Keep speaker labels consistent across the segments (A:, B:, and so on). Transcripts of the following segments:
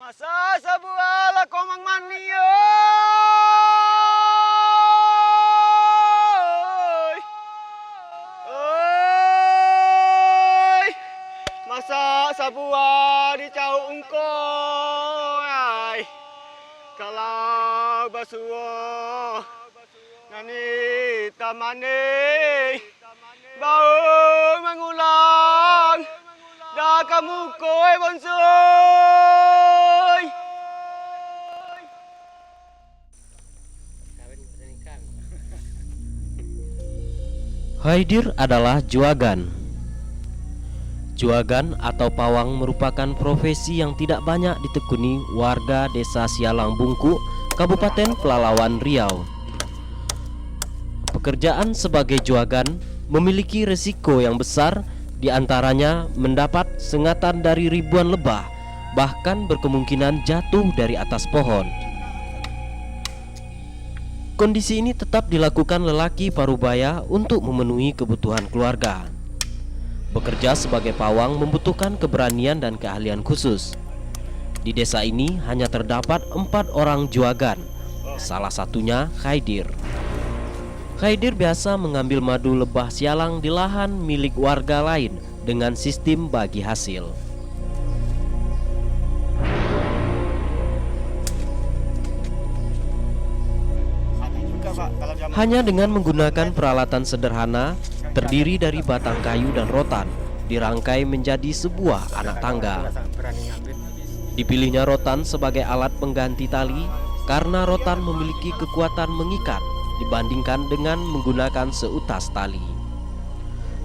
A: Masa sabuala komang manio. Oi. Masa sabua di cau ungkoi. Kalau basuo nani tamane bau mengulang dah kamu koi bonsoi.
B: Haidir adalah juagan. Juagan atau pawang merupakan profesi yang tidak banyak ditekuni warga desa Sialang Bungku, Kabupaten Pelalawan Riau. Pekerjaan sebagai juagan memiliki resiko yang besar, diantaranya mendapat sengatan dari ribuan lebah, bahkan berkemungkinan jatuh dari atas pohon. Kondisi ini tetap dilakukan lelaki parubaya untuk memenuhi kebutuhan keluarga. Bekerja sebagai pawang membutuhkan keberanian dan keahlian khusus. Di desa ini hanya terdapat 4 orang juagan, salah satunya Haidir. Haidir biasa mengambil madu lebah sialang di lahan milik warga lain dengan sistem bagi hasil. Hanya dengan menggunakan peralatan sederhana, terdiri dari batang kayu dan rotan, dirangkai menjadi sebuah anak tangga. Dipilihnya rotan sebagai alat pengganti tali karena rotan memiliki kekuatan mengikat dibandingkan dengan menggunakan seutas tali.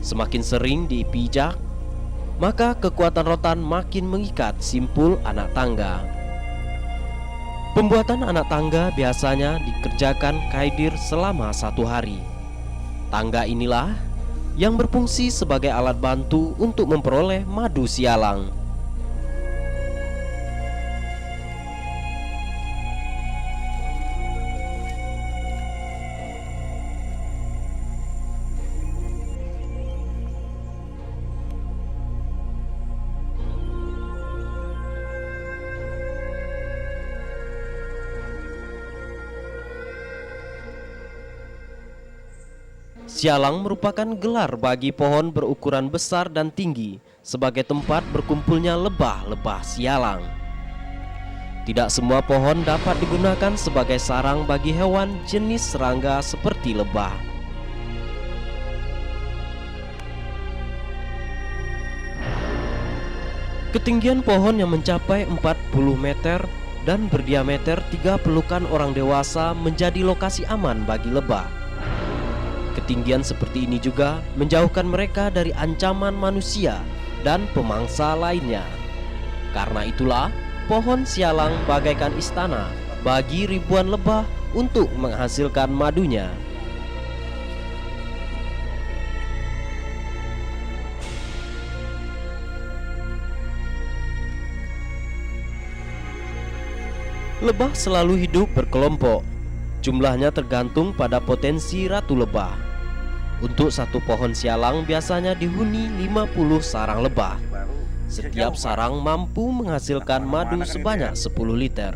B: Semakin sering dipijak, maka kekuatan rotan makin mengikat simpul anak tangga. Pembuatan anak tangga biasanya dikerjakan Haidir selama 1 hari. Tangga inilah yang berfungsi sebagai alat bantu untuk memperoleh madu sialang. Sialang merupakan gelar bagi pohon berukuran besar dan tinggi sebagai tempat berkumpulnya lebah-lebah sialang. Tidak semua pohon dapat digunakan sebagai sarang bagi hewan jenis serangga seperti lebah. Ketinggian pohon yang mencapai 40 meter dan berdiameter 3 pelukan orang dewasa menjadi lokasi aman bagi lebah. Ketinggian seperti ini juga menjauhkan mereka dari ancaman manusia dan pemangsa lainnya. Karena itulah, pohon sialang bagaikan istana bagi ribuan lebah untuk menghasilkan madunya. Lebah selalu hidup berkelompok. Jumlahnya tergantung pada potensi ratu lebah. Untuk satu pohon sialang biasanya dihuni 50 sarang lebah. Setiap sarang mampu menghasilkan madu sebanyak 10 liter.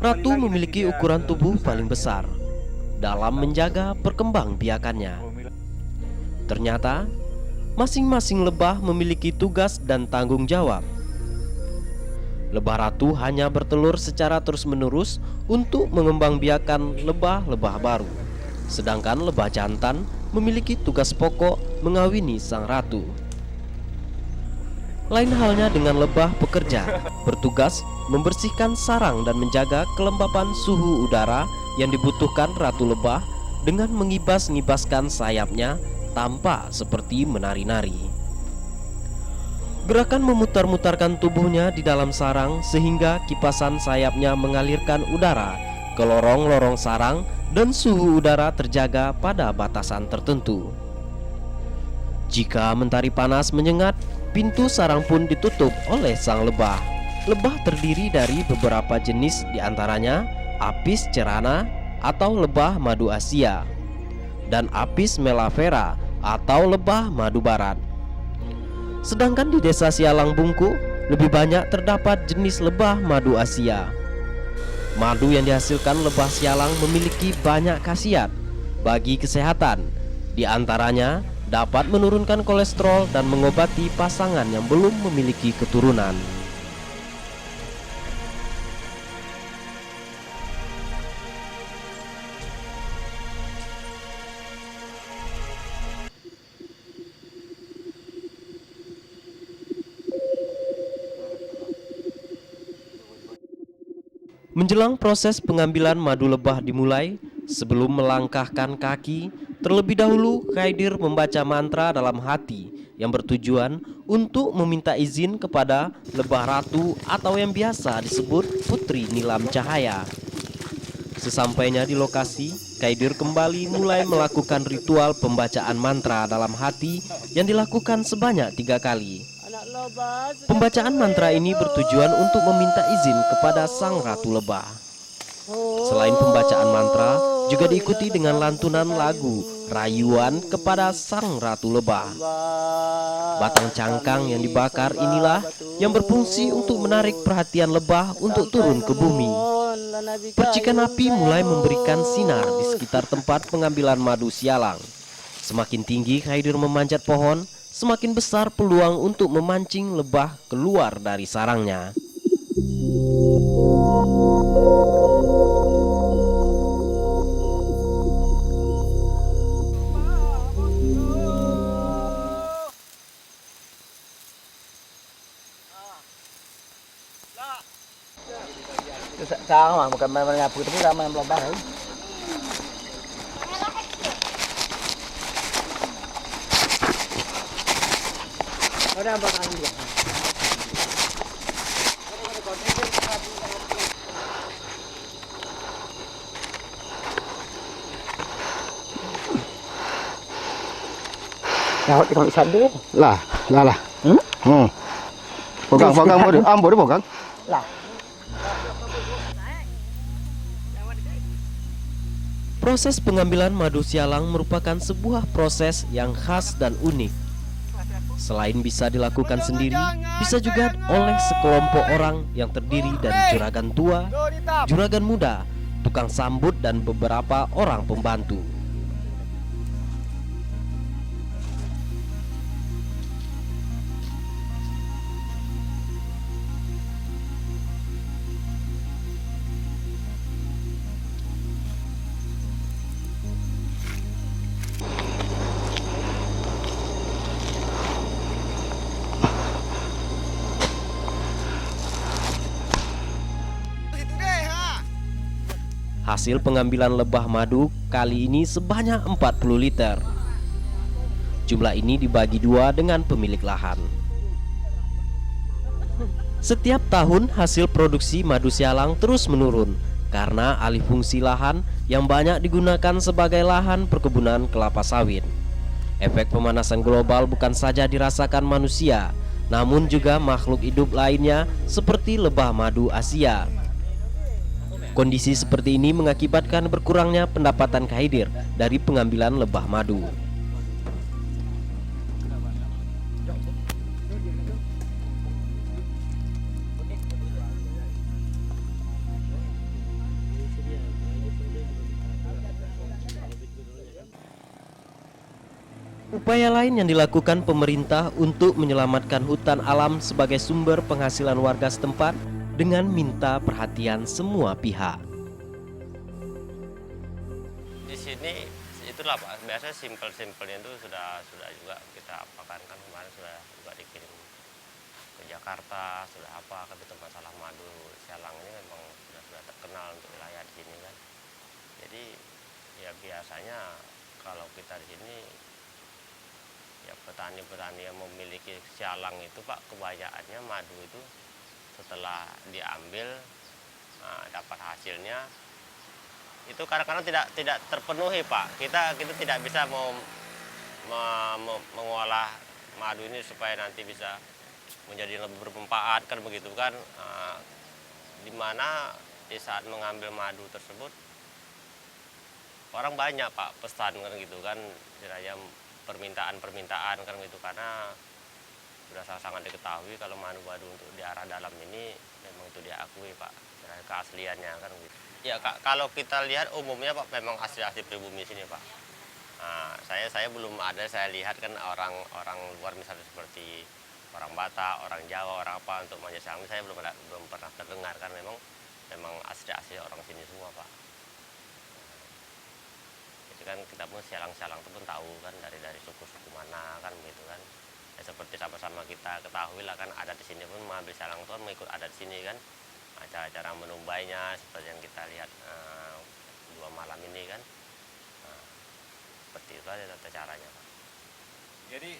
B: Ratu memiliki ukuran tubuh paling besar dalam menjaga perkembangbiakannya. Ternyata, masing-masing lebah memiliki tugas dan tanggung jawab. Lebah ratu hanya bertelur secara terus-menerus untuk mengembangbiakan lebah-lebah baru. Sedangkan lebah jantan memiliki tugas pokok mengawini sang ratu. Lain halnya dengan lebah pekerja, bertugas membersihkan sarang dan menjaga kelembapan suhu udara yang dibutuhkan ratu lebah dengan mengibas-ngibaskan sayapnya tampak seperti menari-nari. Gerakan memutar-mutarkan tubuhnya di dalam sarang sehingga kipasan sayapnya mengalirkan udara ke lorong-lorong sarang dan suhu udara terjaga pada batasan tertentu. Jika mentari panas menyengat, pintu sarang pun ditutup oleh sang lebah. Lebah terdiri dari beberapa jenis, diantaranya Apis cerana atau lebah madu Asia dan Apis mellifera atau lebah madu barat. Sedangkan di desa Sialang Bungku, lebih banyak terdapat jenis lebah madu Asia. Madu yang dihasilkan lebah sialang memiliki banyak khasiat bagi kesehatan. Di antaranya dapat menurunkan kolesterol dan mengobati pasangan yang belum memiliki keturunan. Menjelang proses pengambilan madu lebah dimulai, sebelum melangkahkan kaki, terlebih dahulu Khaidir membaca mantra dalam hati yang bertujuan untuk meminta izin kepada lebah ratu atau yang biasa disebut Putri Nilam Cahaya. Sesampainya di lokasi, Khaidir kembali mulai melakukan ritual pembacaan mantra dalam hati yang dilakukan sebanyak 3 kali. Pembacaan mantra ini bertujuan untuk meminta izin kepada sang ratu lebah. Selain pembacaan mantra, juga diikuti dengan lantunan lagu rayuan kepada sang ratu lebah. Batang cangkang yang dibakar inilah yang berfungsi untuk menarik perhatian lebah untuk turun ke bumi. Percikan api mulai memberikan sinar di sekitar tempat pengambilan madu sialang. Semakin tinggi Khaidir memanjat pohon, semakin besar peluang untuk memancing lebah keluar dari sarangnya.
C: Sao mà bukan main nyapu itu kan main lomba kan. Ada apa kan dia? Nah, kita bisa dulu.
A: Lah. Pegang ambo dia pegang.
C: Lah.
B: Proses pengambilan madu sialang merupakan sebuah proses yang khas dan unik. Selain bisa dilakukan sendiri, bisa juga oleh sekelompok orang yang terdiri dari juragan tua, juragan muda, tukang sambut, dan beberapa orang pembantu. Hasil pengambilan lebah madu kali ini sebanyak 40 liter. Jumlah ini dibagi 2 dengan pemilik lahan. Setiap tahun hasil produksi madu sialang terus menurun karena alih fungsi lahan yang banyak digunakan sebagai lahan perkebunan kelapa sawit. Efek pemanasan global bukan saja dirasakan manusia, namun juga makhluk hidup lainnya seperti lebah madu Asia. Kondisi seperti ini mengakibatkan berkurangnya pendapatan Khaidir dari pengambilan lebah madu. Upaya lain yang dilakukan pemerintah untuk menyelamatkan hutan alam sebagai sumber penghasilan warga setempat dengan minta perhatian semua pihak.
D: Di sini itulah Pak, biasanya simpel-simpelnya itu sudah juga kita apakan, kan kemarin sudah juga dikirim ke Jakarta, sudah apa kan itu masalah madu sialang ini memang sudah terkenal untuk wilayah di sini kan. Jadi ya biasanya kalau kita di sini ya petani-petani yang memiliki sialang itu Pak, kebanyakannya madu itu setelah diambil dapat hasilnya itu kadang-kadang tidak terpenuhi Pak. Kita tidak bisa mengolah madu ini supaya nanti bisa menjadi lebih bermanfaat kan begitu kan. Dimana di saat mengambil madu tersebut orang banyak Pak pesan kan gitu kan, istilahnya permintaan kan gitu, karena sudah sangat diketahui kalau madu-madu untuk di arah dalam ini memang itu diakui Pak, dari keasliannya kan gitu. Ya Kak, kalau kita lihat umumnya Pak memang asli-asli pribumi sini Pak. Nah, saya belum ada, saya lihat kan orang luar misalnya seperti orang Batak, orang Jawa, orang apa untuk manjat silang, saya belum pernah terdengar kan memang asli-asli orang sini semua Pak. Jadi kan kita pun sialang-sialang itu pun tahu kan dari suku-suku mana kan gitu kan. Ya, seperti sama-sama kita ketahui lah kan adat di sini pun mengambil sialang itu kan mengikut adat di sini kan. Cara-cara menumbainya seperti yang kita lihat 2 malam ini kan. Nah, seperti itu aja tata caranya Pak.
E: Jadi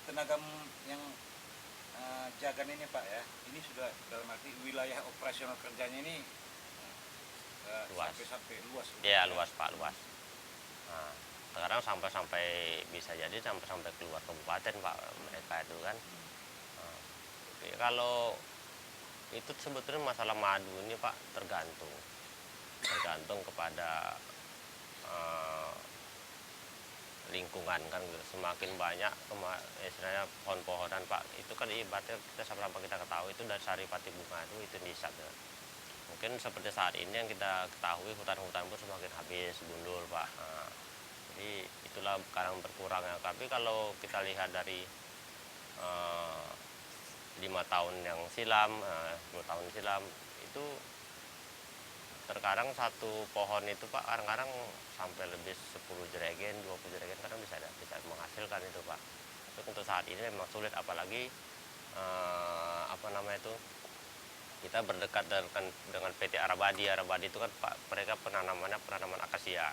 E: tenaga yang jagan ini Pak ya, ini sudah dalam arti wilayah operasional kerjanya ini
D: Luas.
E: sampai luas.
D: Iya luas Pak, luas. Nah, sekarang sampai bisa jadi sampai keluar kabupaten Pak mereka itu kan. Nah, kalau itu sebetulnya masalah madu ini Pak tergantung kepada lingkungan kan gitu. Semakin banyak istilahnya pohon-pohonan Pak, itu kan ibaratnya kita sama-sama kita ketahui itu dari saripati bunga itu nisab ya. Mungkin seperti saat ini yang kita ketahui hutan-hutan pun semakin habis gundul Pak. Nah, jadi itulah sekarang berkurang ya. Tapi kalau kita lihat dari 5 tahun yang silam, 10 tahun silam itu terkadang satu pohon itu Pak kadang-kadang sampai lebih 10 jerigen, 20 jerigen kadang bisa menghasilkan itu Pak. Tapi untuk saat ini memang sulit, apalagi kita berdekat dengan PT Arabadi. Arabadi itu kan Pak, mereka penanaman akasia.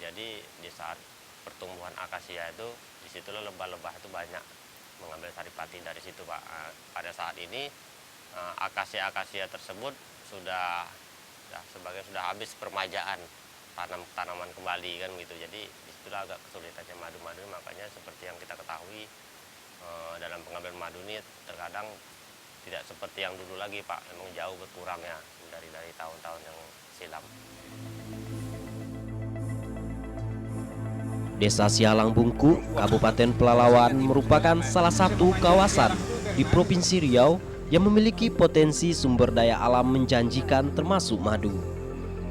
D: Jadi di saat pertumbuhan akasia itu disitulah lebah-lebah itu banyak mengambil saripati dari situ Pak. Pada saat ini akasia tersebut sudah habis permajaan, tanaman kembali kan gitu. Jadi disitulah agak kesulitannya madu-madu, makanya seperti yang kita ketahui dalam pengambilan madu ini terkadang tidak seperti yang dulu lagi Pak, memang jauh berkurang ya dari tahun-tahun yang silam.
B: Desa Sialang Bungku, Kabupaten Pelalawan merupakan salah satu kawasan di Provinsi Riau yang memiliki potensi sumber daya alam menjanjikan termasuk madu.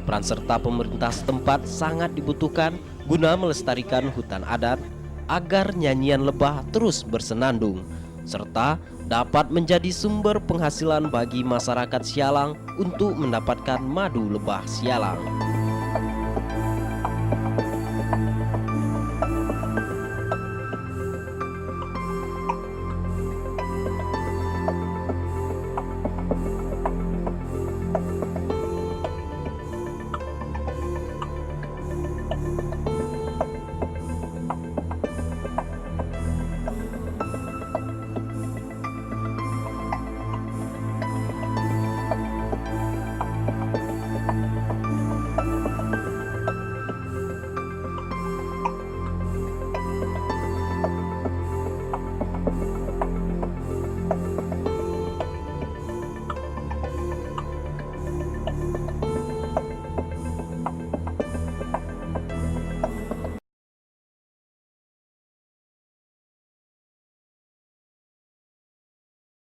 B: Peran serta pemerintah setempat sangat dibutuhkan guna melestarikan hutan adat agar nyanyian lebah terus bersenandung, serta dapat menjadi sumber penghasilan bagi masyarakat Sialang untuk mendapatkan madu lebah Sialang.